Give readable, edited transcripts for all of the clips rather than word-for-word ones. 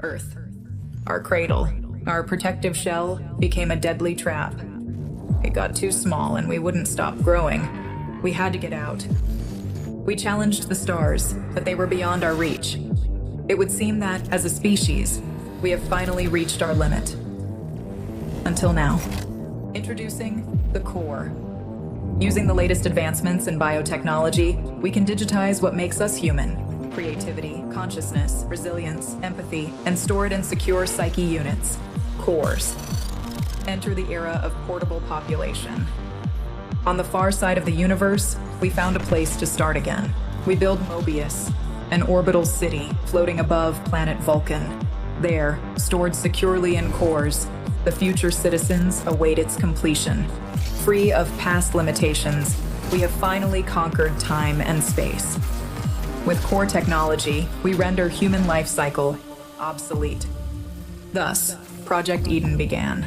Earth. Our cradle, our protective shell, became a deadly trap. It got too small and we wouldn't stop growing. We had to get out. We challenged the stars, but they were beyond our reach. It would seem that, as a species, we have finally reached our limit. Until now. Introducing the core. Using the latest advancements in biotechnology, we can digitize what makes us human. Creativity, consciousness, resilience, empathy, and store it in secure psyche units, cores. Enter the era of portable population. On the far side of the universe, we found a place to start again. We build Mobius, an orbital city floating above planet Vulcan. There, stored securely in cores, the future citizens await its completion. Free of past limitations, we have finally conquered time and space. With core technology, we render human life cycle obsolete. Thus, Project Eden began.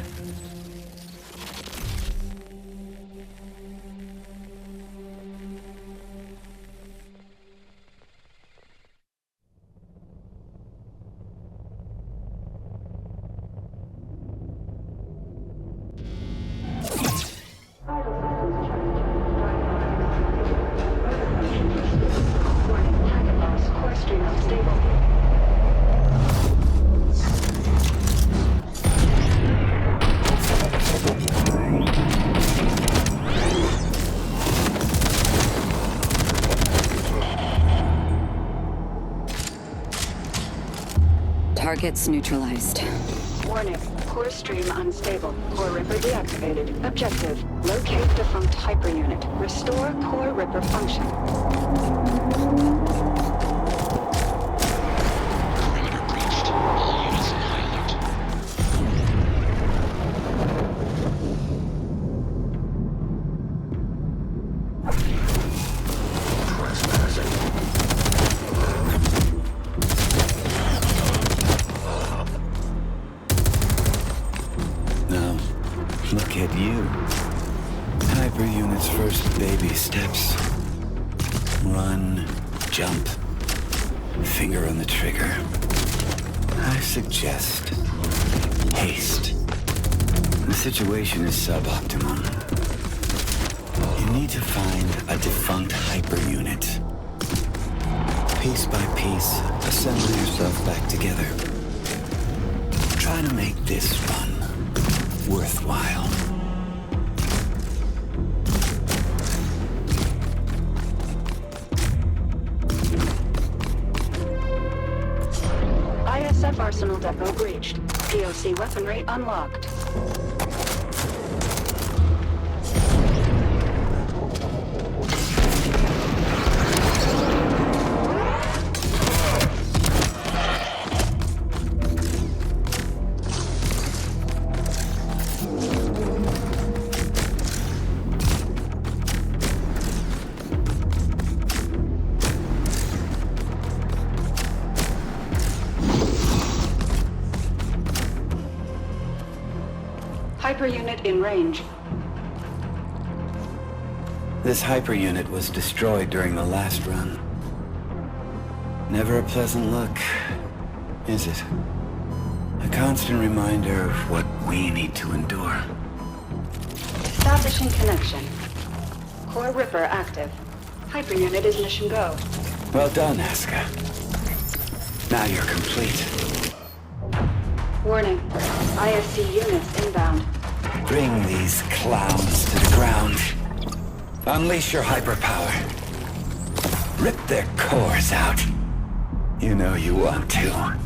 Targets neutralized. Warning. Core stream unstable. Core Ripper deactivated. Objective. Locate defunct hyperunit. Restore Core Ripper function. Perimeter breached. All units on high alert. Now, look at you. Hyperunit's first baby steps. Run, jump, finger on the trigger. I suggest haste. The situation is suboptimal. You need to find a defunct hyperunit. Piece by piece, assemble yourself back together. Try to make this run worthwhile. ISF Arsenal Depot breached. POC weaponry unlocked. Hyperunit in range. This hyperunit was destroyed during the last run. Never a pleasant look, is it? A constant reminder of what we need to endure. Establishing connection. Core Ripper active. Hyperunit is mission go. Well done, Aska. Now you're complete. Warning. ISC units inbound. Bring these clowns to the ground. Unleash your hyperpower. Rip their cores out. You know you want to.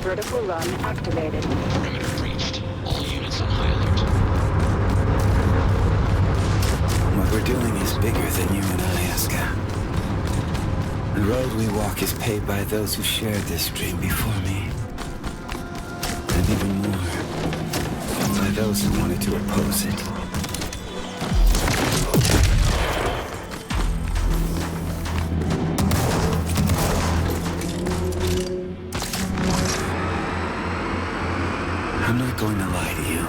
Vertical run activated. Perimeter breached. All units on high alert. What we're doing is bigger than you and I, Aska. The road we walk is paved by those who shared this dream before me. And even more, by those who wanted to oppose it. I'm not going to lie to you.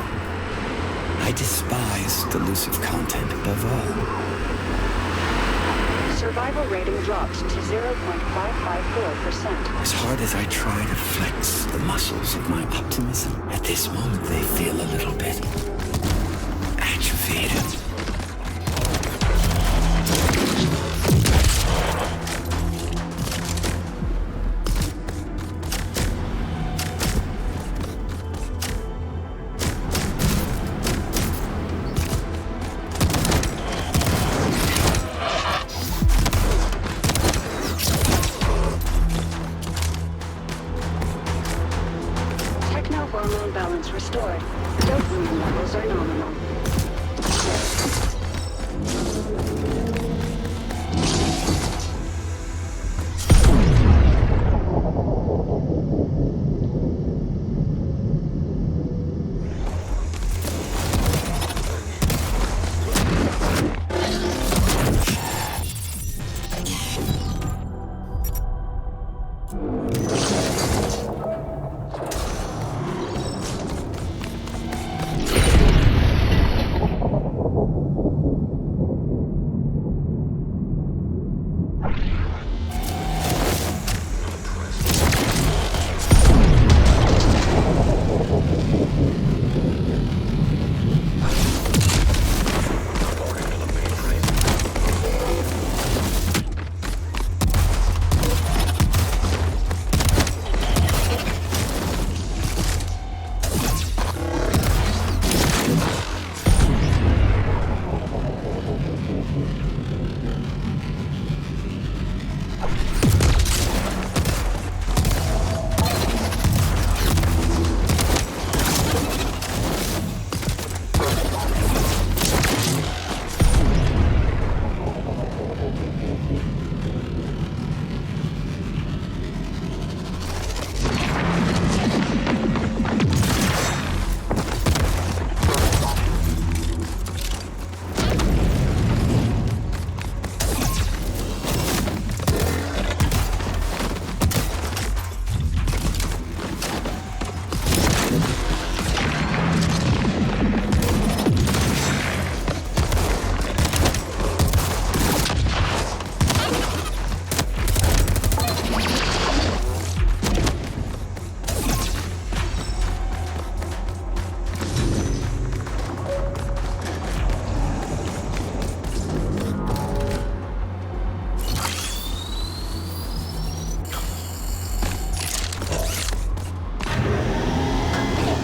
I despise delusive content above all. Survival rating dropped to 0.554%. As hard as I try to flex the muscles of my optimism, at this moment they feel a little bit atrophied. Hormone balance restored. Dopamine levels are nominal.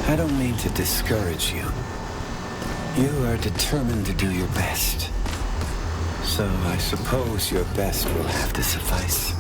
I don't mean to discourage you. You are determined to do your best. So I suppose your best will have to suffice.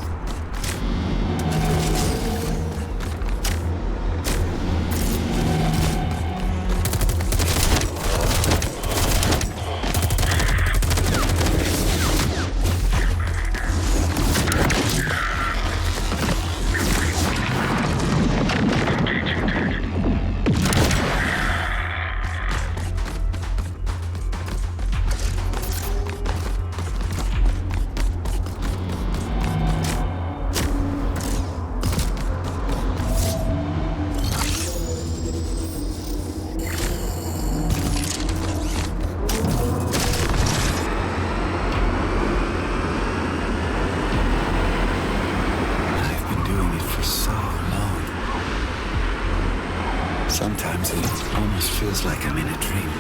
Sometimes it almost feels like I'm in a dream.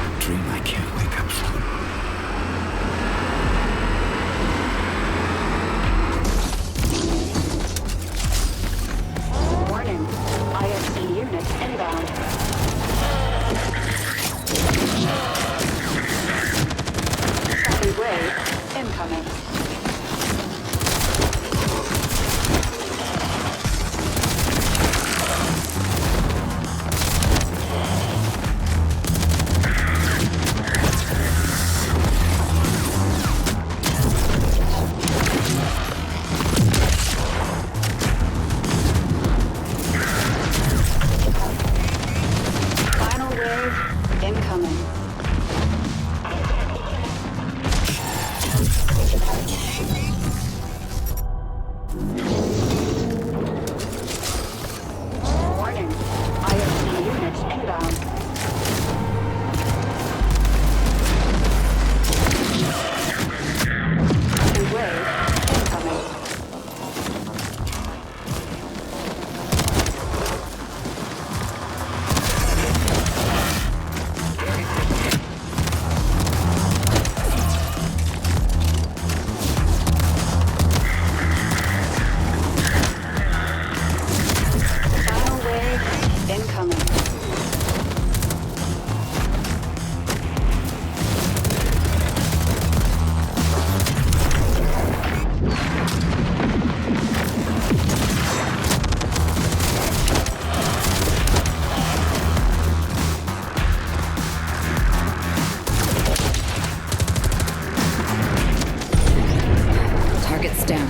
A dream I can't wake up from. Warning. ISE units inbound. Second wave incoming. Warning. IFC units inbound. New wave incoming. Final wave incoming. Target's down.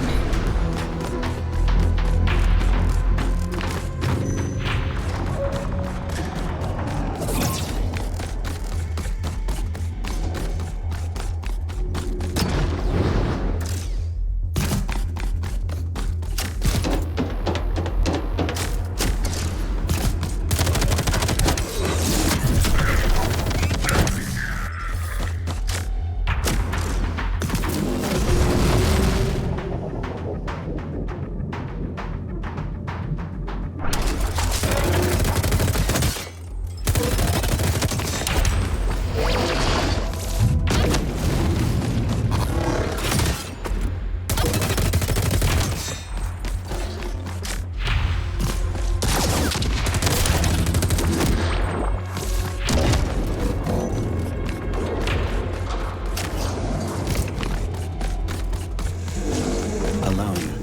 Alone,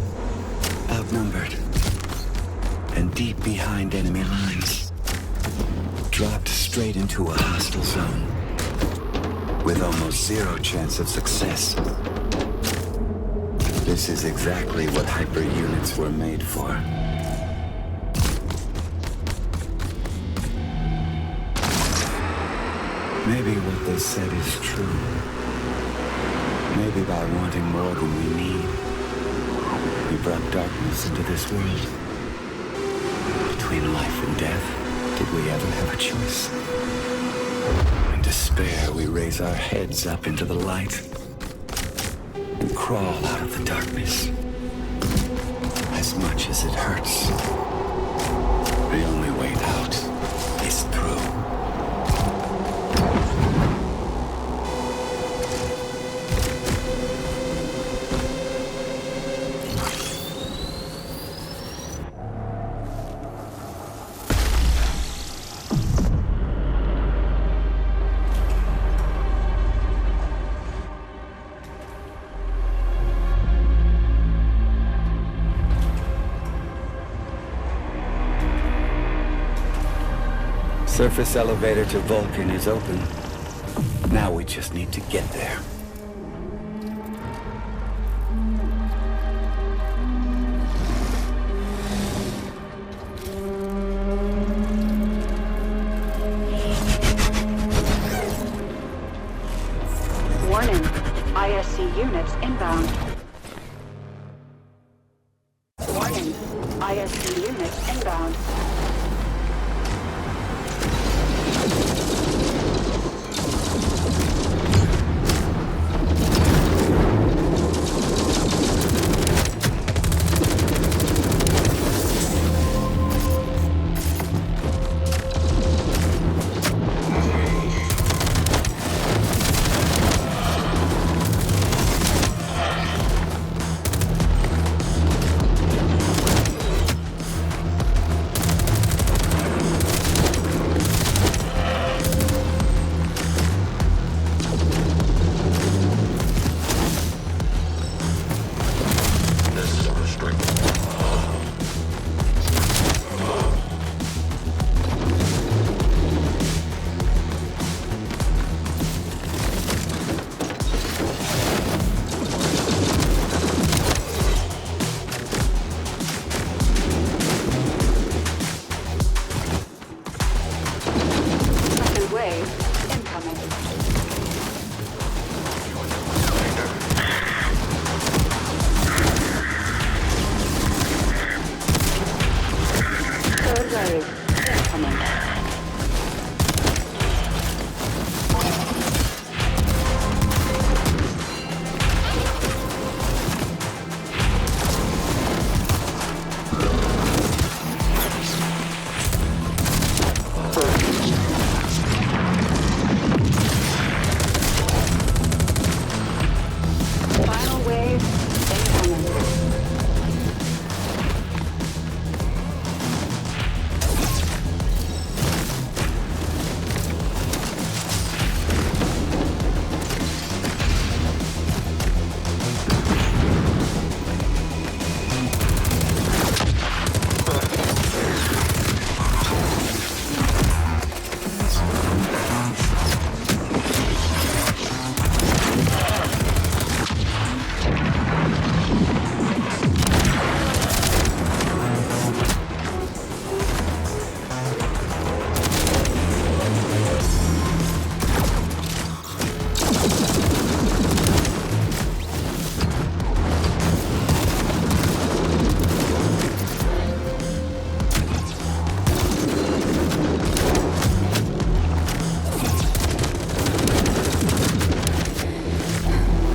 outnumbered, and deep behind enemy lines. Dropped straight into a hostile zone, with almost zero chance of success. This is exactly what hyper units were made for. Maybe what they said is true. Maybe by wanting more than we need, we brought darkness into this world. Between life and death, did we ever have a choice? In despair, we raise our heads up into the light and crawl out of the darkness. As much as it hurts, the only way out is through. Surface elevator to Vulcan is open. Now we just need to get there. Warning. ISC units inbound. Warning. ISC units inbound. Wave incoming. Final wave incoming.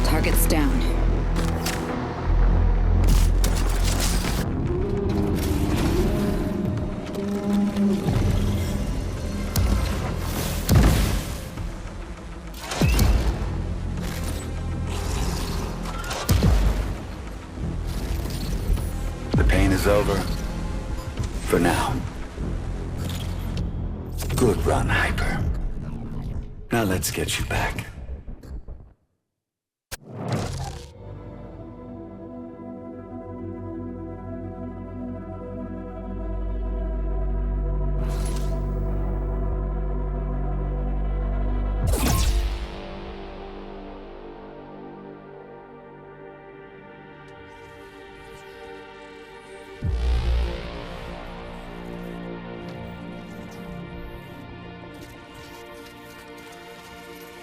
Target's down. The pain is over. For now. Good run, Hyper. Now let's get you back.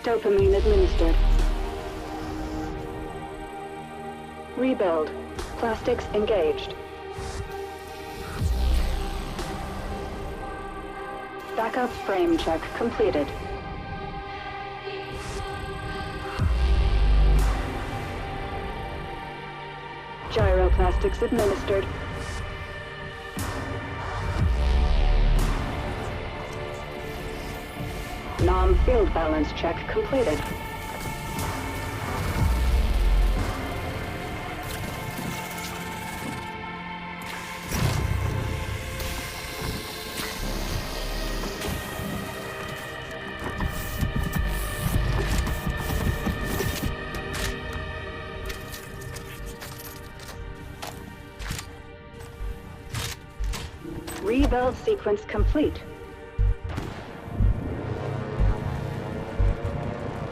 Dopamine administered. Rebuild. Plastics engaged. Backup frame check completed. Gyroplastics administered. Field balance check completed. Rebuild sequence complete.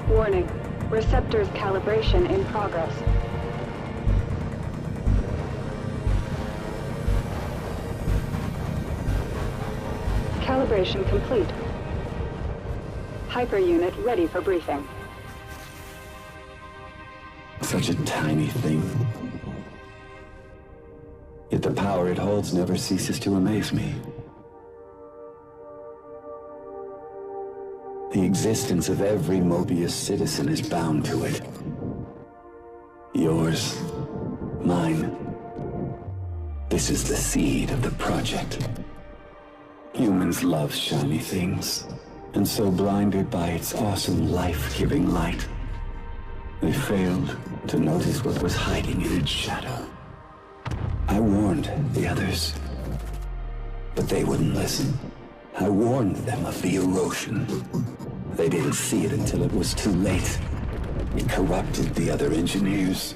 Warning. Receptors calibration in progress. Calibration complete. Hyper unit ready for briefing. Such a tiny thing. Yet the power it holds never ceases to amaze me. The existence of every Mobius citizen is bound to it. Yours, mine. This is the seed of the project. Humans love shiny things, and so blinded by its awesome life-giving light, they failed to notice what was hiding in its shadow. I warned the others, but they wouldn't listen. I warned them of the erosion. They didn't see it until it was too late. It corrupted the other engineers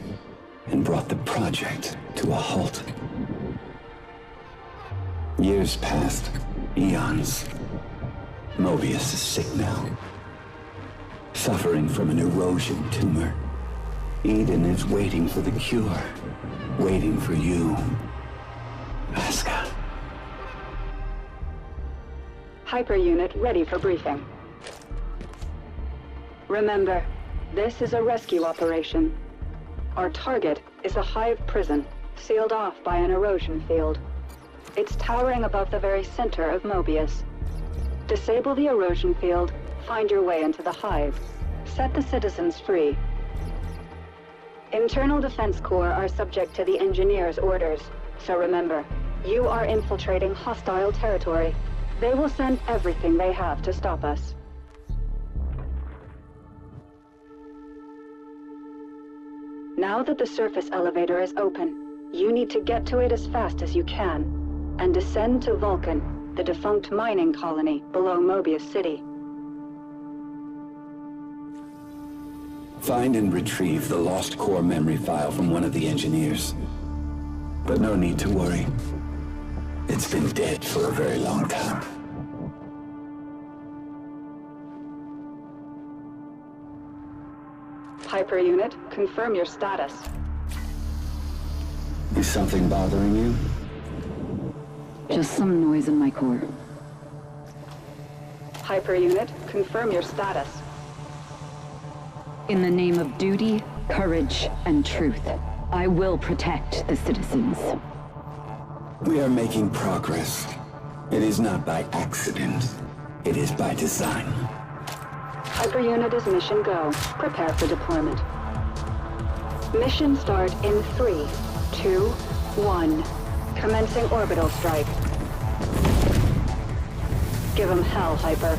and brought the project to a halt. Years passed, eons. Mobius is sick now, suffering from an erosion tumor. Eden is waiting for the cure, waiting for you, Aska. Hyper unit ready for briefing. Remember, this is a rescue operation. Our target is a hive prison, sealed off by an erosion field. It's towering above the very center of Mobius. Disable the erosion field, find your way into the hive. Set the citizens free. Internal Defense Corps are subject to the Engineers' orders. So remember, you are infiltrating hostile territory. They will send everything they have to stop us. Now that the surface elevator is open, you need to get to it as fast as you can, and descend to Vulcan, the defunct mining colony below Mobius City. Find and retrieve the lost core memory file from one of the engineers. But no need to worry. It's been dead for a very long time. Hyper unit, confirm your status. Is something bothering you? Just some noise in my core. Hyper unit, confirm your status. In the name of duty, courage, and truth, I will protect the citizens. We are making progress. It is not by accident. It is by design. Hyper unit is mission go. Prepare for deployment. Mission start in 3, 2, 1. Commencing orbital strike. Give 'em hell, Hyper.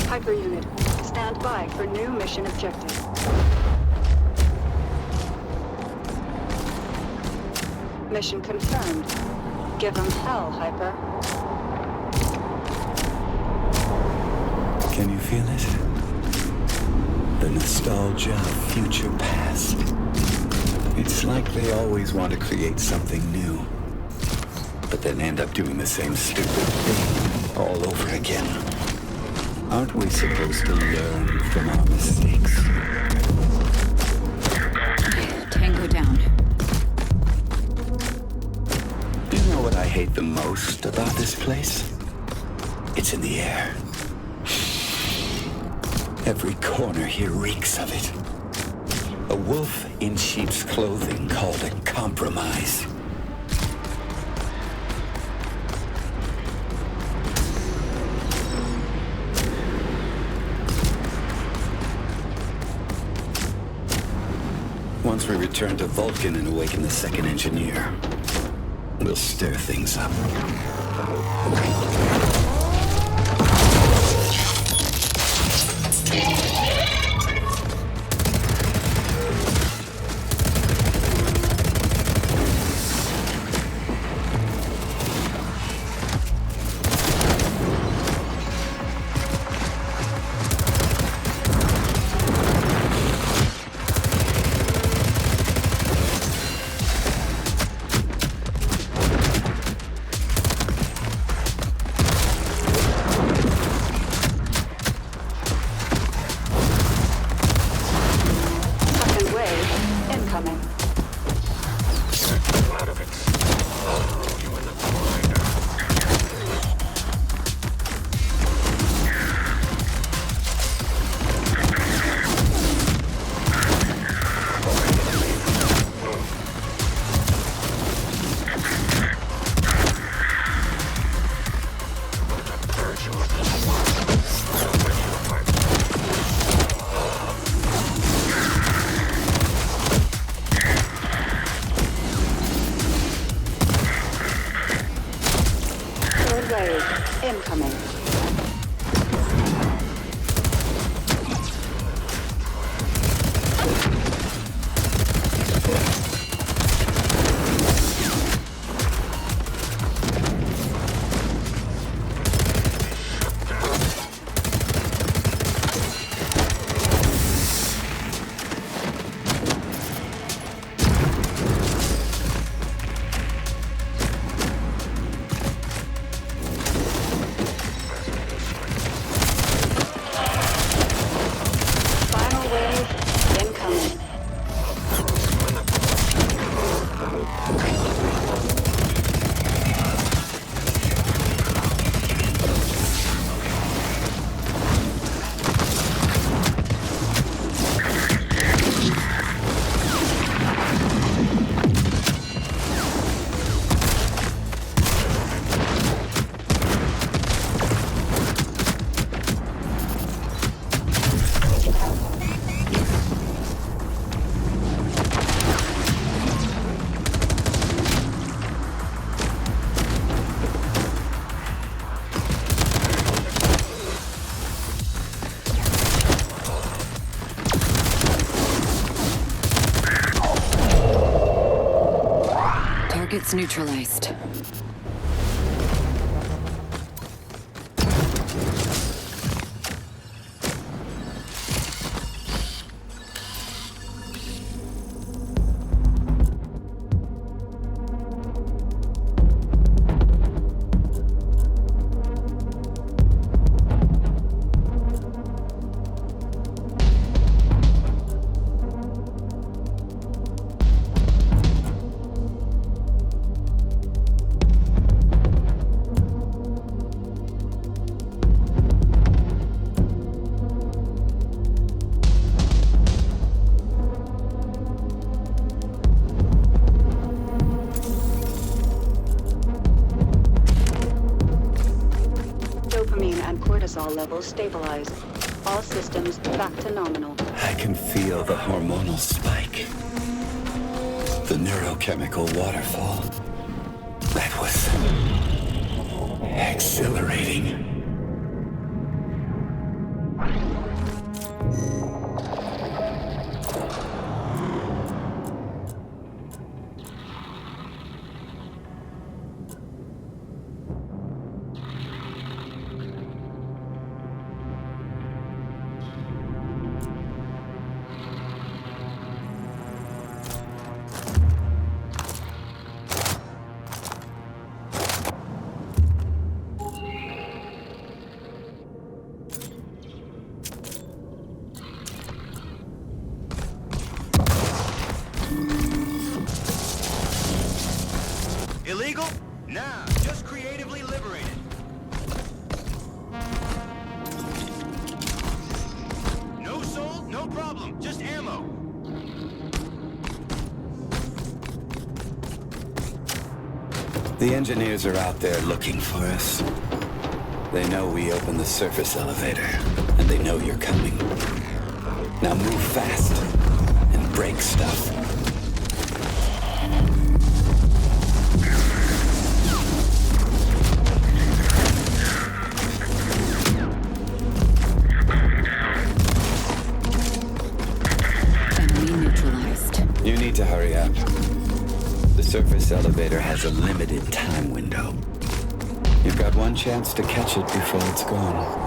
Hyper unit, stand by for new mission objective. Mission confirmed. Give 'em hell, Hyper. Can you feel it? The nostalgia of future past. It's like they always want to create something new, but then end up doing the same stupid thing all over again. Aren't we supposed to learn from our mistakes? Tango down. Do you know what I hate the most about this place? It's in the air. Every corner here reeks of it. A wolf in sheep's clothing called a compromise. Once we return to Vulcan and awaken the second engineer, we'll stir things up. Incoming. It's neutralized. Cortisol levels stabilized. All systems back to nominal. I can feel the hormonal spike. The neurochemical waterfall. That was exhilarating. Illegal? Nah, just creatively liberated. No soul, no problem, just ammo. The engineers are out there looking for us. They know we opened the surface elevator, and they know you're coming. Now move fast and break stuff. Enemy neutralized. You need to hurry up. The surface elevator has a limited time window. You've got one chance to catch it before it's gone.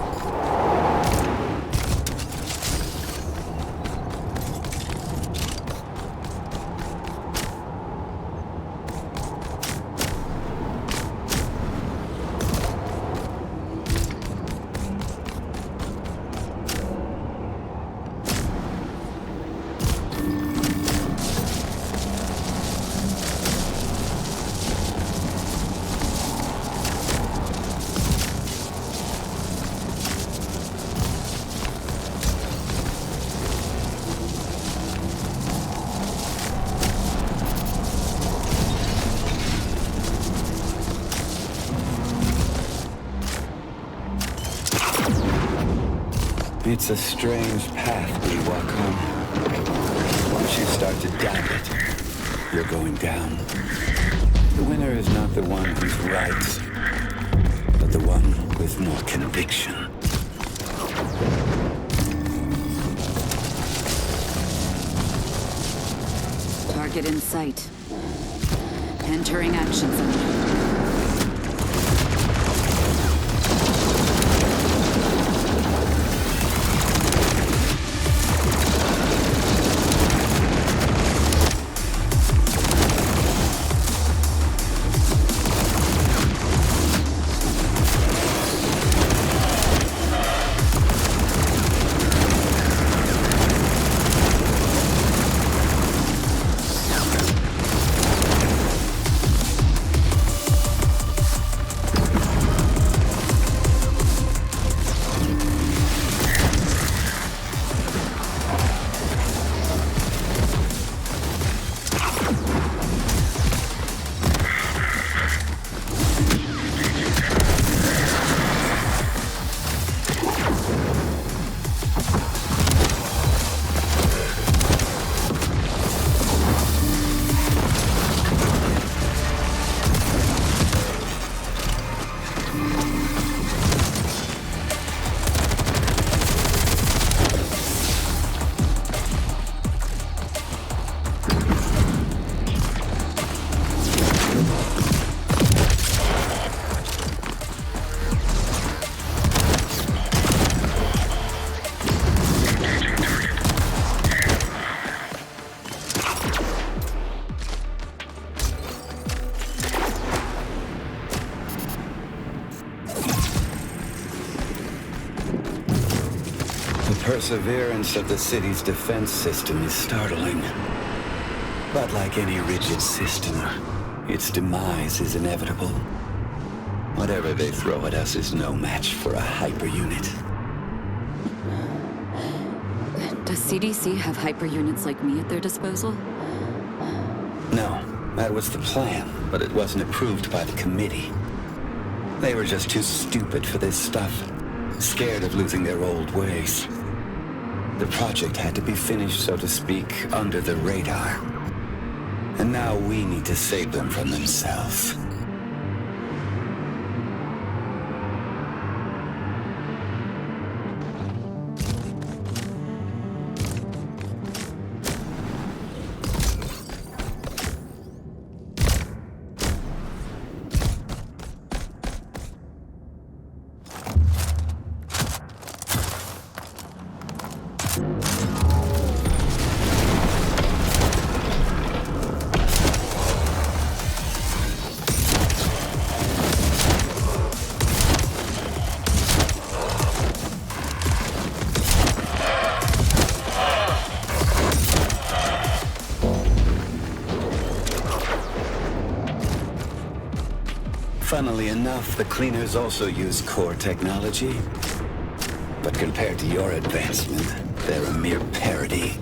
It's a strange path we walk on. Once you start to doubt it, you're going down. The winner is not the one who's right, but the one with more conviction. Target in sight. Entering action zone. perseverance of the city's defense system is startling. But like any rigid system, its demise is inevitable. Whatever they throw at us is no match for a hyper-unit. Does CDC have hyper units like me at their disposal? No, that was the plan, but it wasn't approved by the committee. They were just too stupid for this stuff, scared of losing their old ways. The project had to be finished, so to speak, under the radar. And now we need to save them from themselves. Funnily enough, the cleaners also use core technology. But compared to your advancement, they're a mere parody.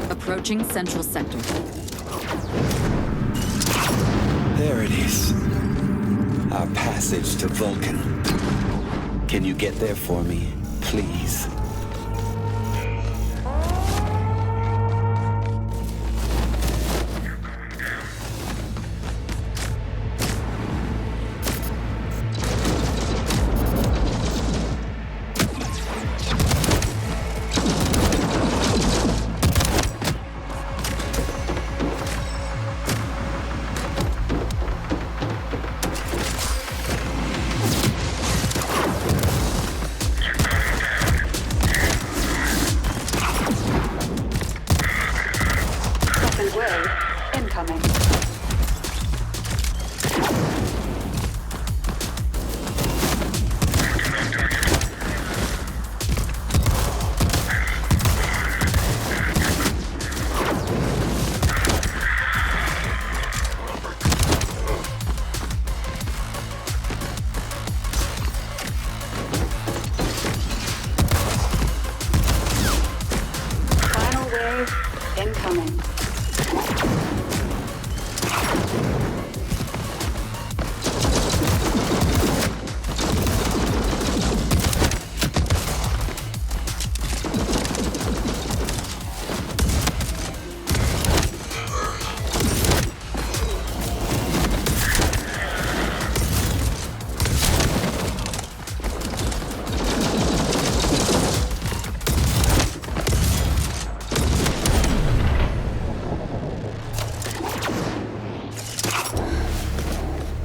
Approaching Central Sector. There it is. Our passage to Vulcan. Can you get there for me, please? Incoming. Final wave incoming.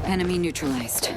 Enemy neutralized.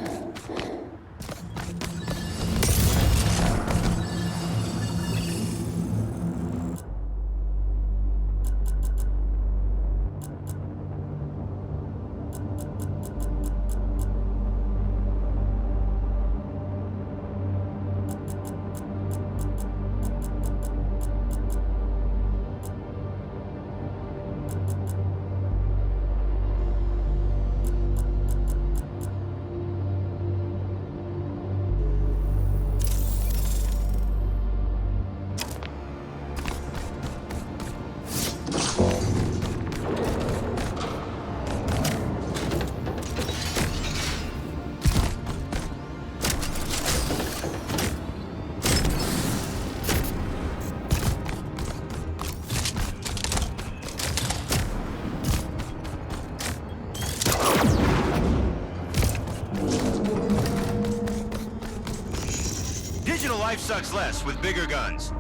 sucks less with bigger guns.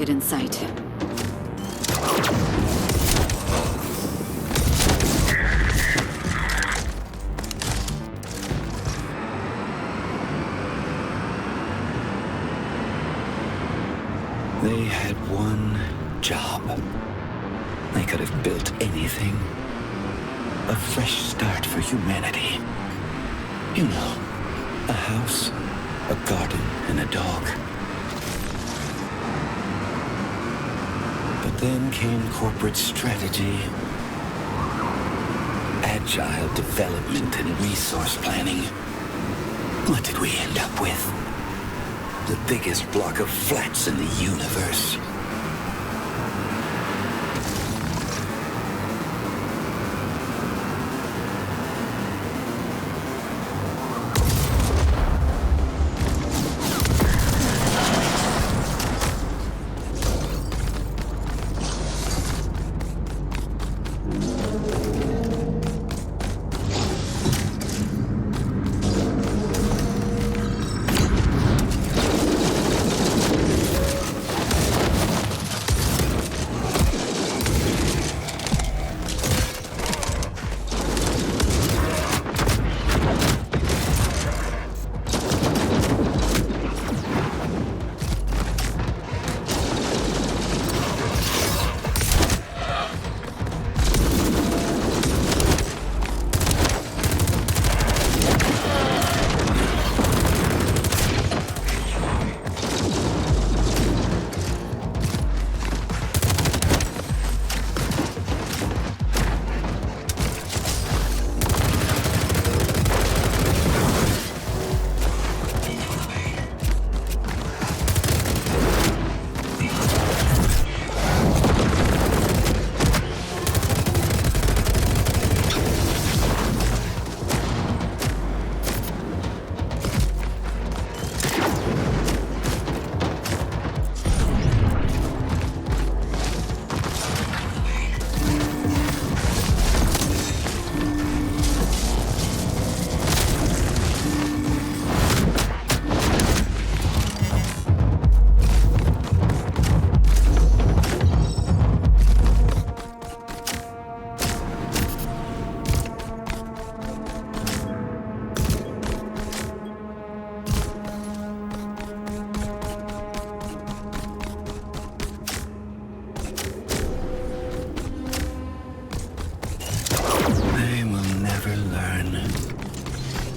Target in sight. They had one job. They could have built anything. A fresh start for humanity. You know, a house, a garden, and a dog. But then came corporate strategy, agile development, and resource planning. What did we end up with? The biggest block of flats in the universe.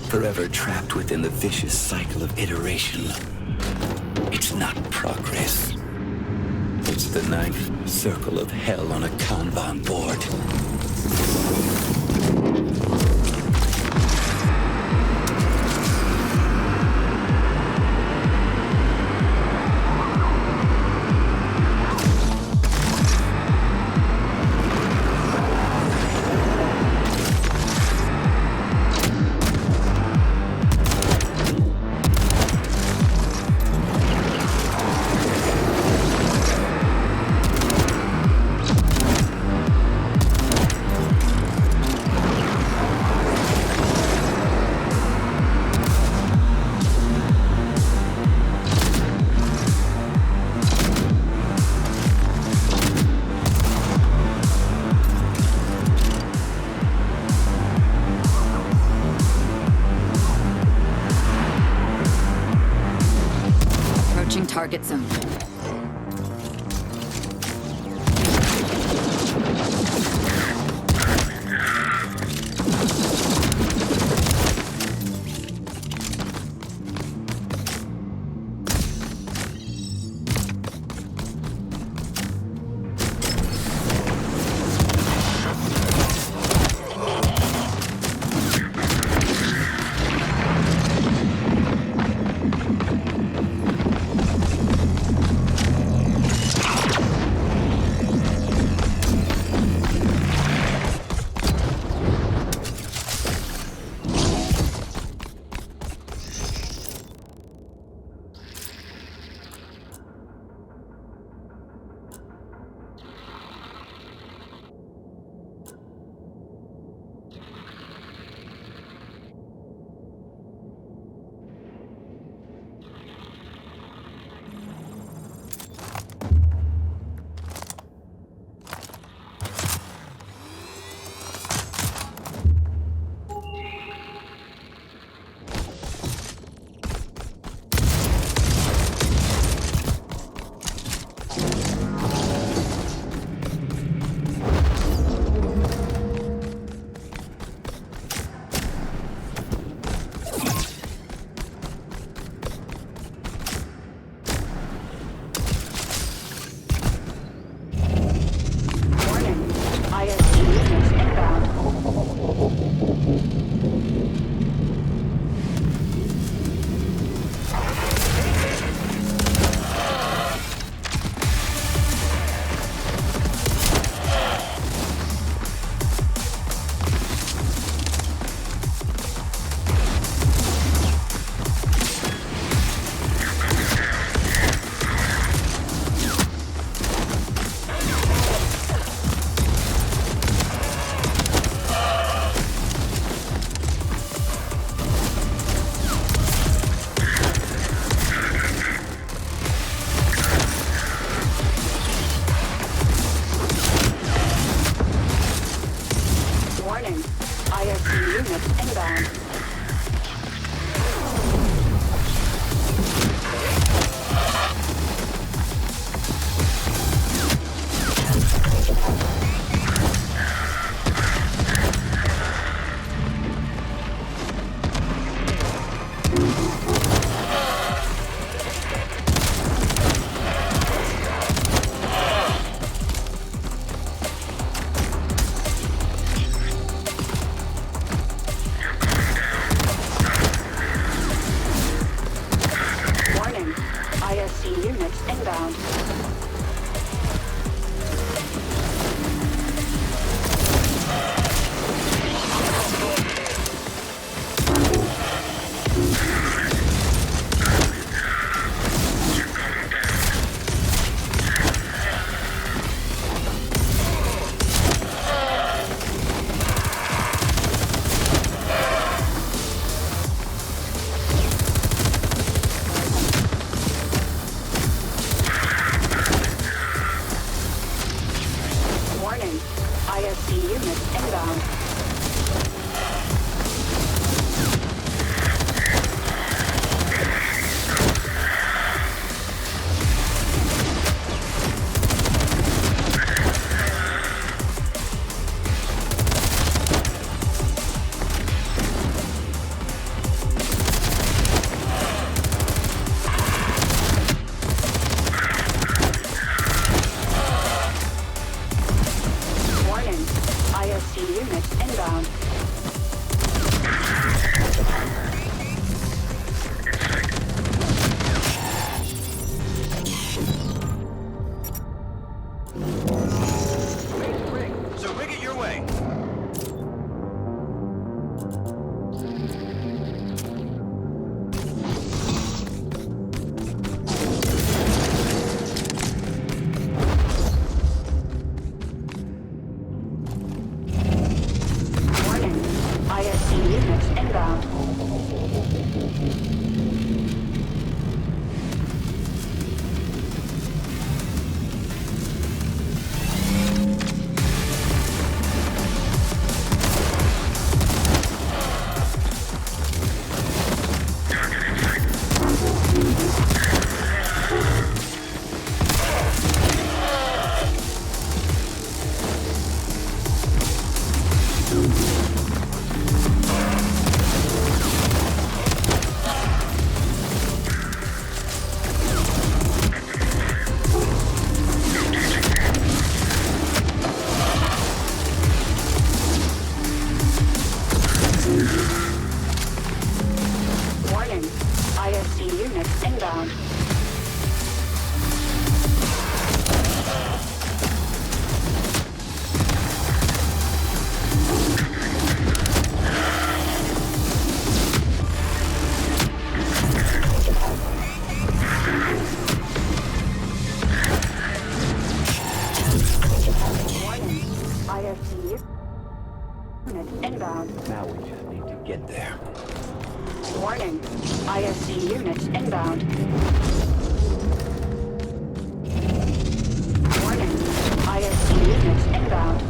Forever trapped within the vicious cycle of iteration. It's not progress. It's the ninth circle of hell on a Kanban board. Target zone. units inbound. ISC units inbound. Warning, ISC units inbound. Warning, ISC units inbound. So rig it your way. Warning, ISC units inbound. Warning, ISC units inbound. Warning, ISC units inbound. Now we just need to get there. Warning, ISC units inbound. Warning, ISC units inbound.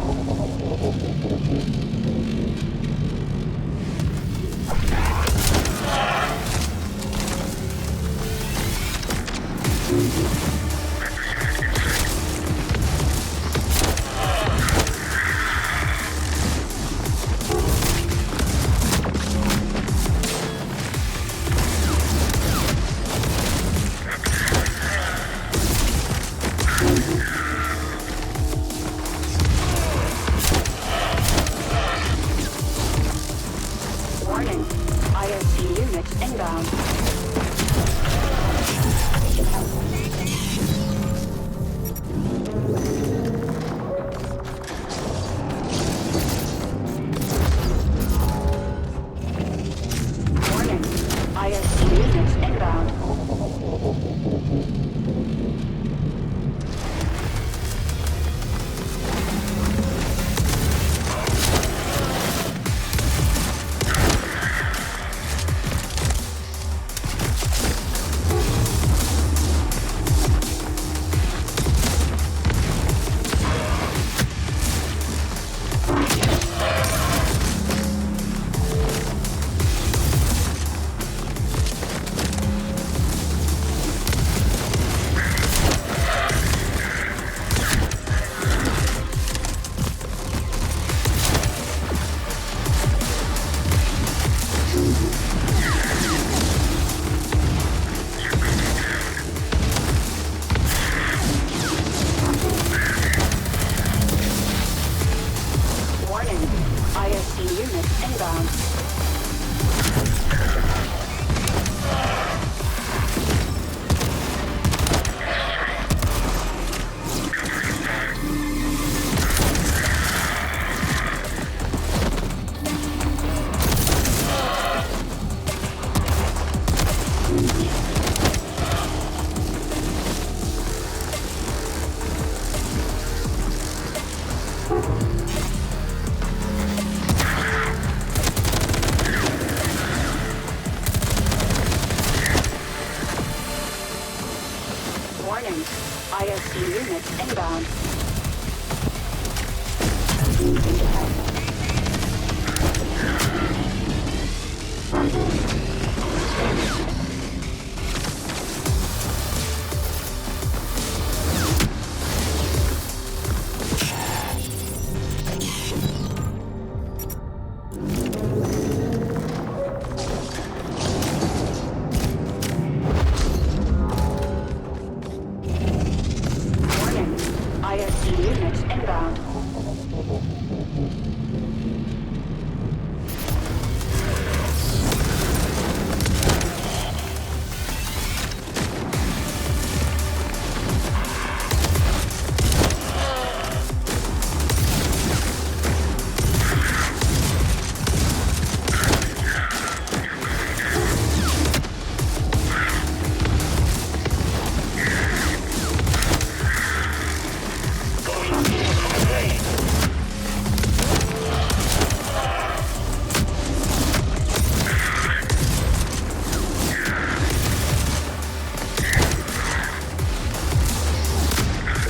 Warning, ISC units inbound. Warning, ISC units inbound. Warning. ISC units inbound. Warning. ISC units inbound.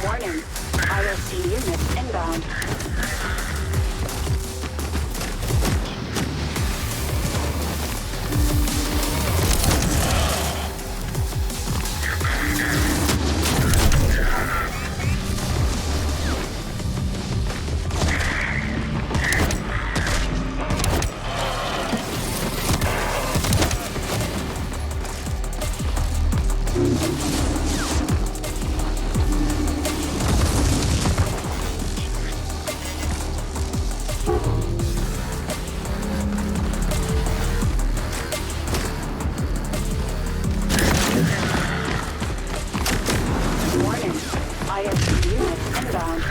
Warning. ISC units inbound. Warning. ISC units inbound.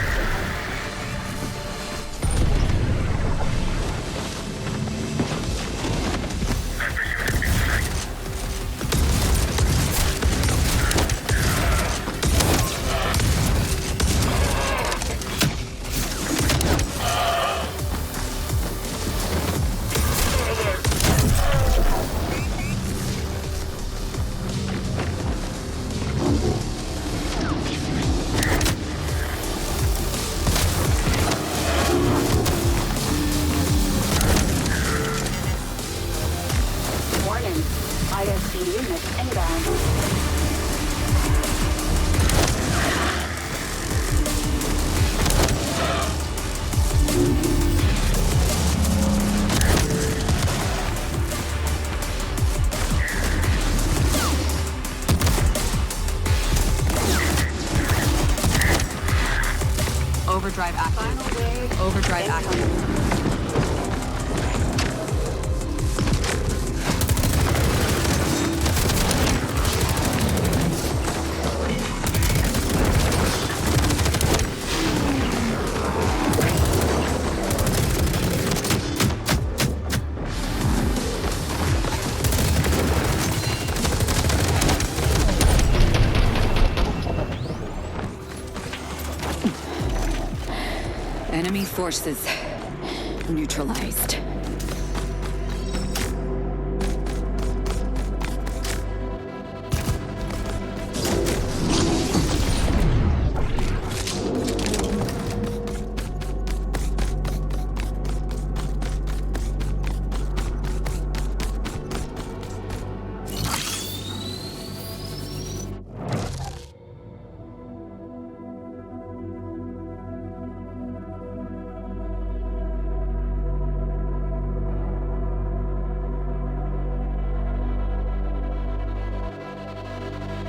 Warning. ISC units inbound. Overdrive active. Overdrive active. Enemy forces neutralized.